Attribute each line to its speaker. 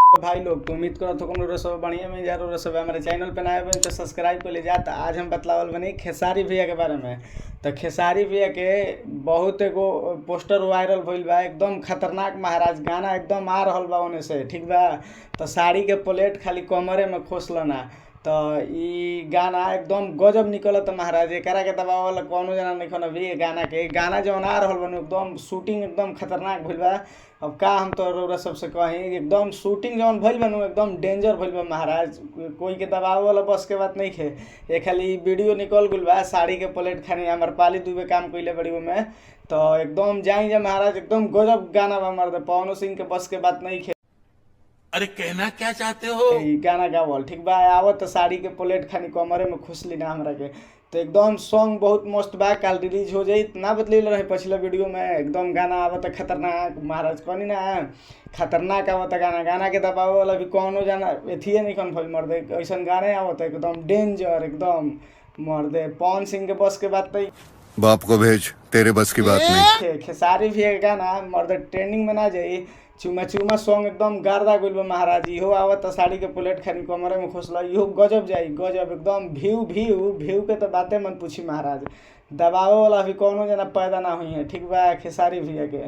Speaker 1: भाई लोग तो उम्मीद करो तो सब बढ़िया में यार सब हमारे चैनल पे नए बने तो सब्सक्राइब कर ले जाता। आज हम बतलावल बनी खेसारी भैया के बारे में। तो खेसारी भैया के बहुत एगो पोस्टर वायरल भइल बा, एकदम खतरनाक महाराज गाना एकदम आ रहल बा ओने से, ठीक बा। तो साड़ी के प्लेट खाली कमरे में खोसलना। तो ई गाना एकदम गजब निकलत महाराज, एकरा के दबावल कौनो जना नहीं अभी गाना जौन आ रहल बा एकदम शूटिंग एकदम खतरनाक भइल बा। अब का हम तो रउरा सबसे कहीं एकदम शूटिंग जौन भइल बा एकदम डेंजर भइल बा महाराज, कोई के दबावे वाला बस के बात नहीं खे। ये खाली वीडियो निकल गइल बा साड़ी के प्लेट खानी अमरपाली दुबे काम कइले बड़ी में। तो एकदम जाई जा महाराज, एकदम गजब गाना बा मर्द, पवन सिंह के बस के बात नहीं खे।
Speaker 2: अरे कहना क्या चाहते हो?
Speaker 1: ई गाना गावल ठीक बा, आवत साड़ी के प्लेट खानी कमरे में खुशली ना हमरा के। तो एकदम सॉन्ग बहुत मस्त बा, कल रिलीज हो जाई ना बतले रहे पिछला वीडियो में। एकदम गाना आवत खतरनाक महाराज, कहनी ना खतरनाक आवत गाना के दबावे वाला भी कौनो जाना एथिए नहीं कौन भइल मर्दे, ऐसा गाने आवत एकदम डेंजर एकदम मर्दे। पवन सिंह के बस के बात नहीं,
Speaker 3: बाप को भेज, तेरे बस की बात नहीं।
Speaker 1: खेसारी भी एक गाना मर्द ट्रेंडिंग में ना जाई, चुमा चुमा सॉन्ग एकदम गार्दा गइल बा महाराज। इहो आवत साड़ी के प्लेट खानी कमरे में खोसला, इहो गजब जाई गजब एकदम। व्यू के तो बातें मन पूछी महाराज, दबावे वाला भी कौनो जना पैदा ना हुई है, ठीक बा खेसारी भैया के।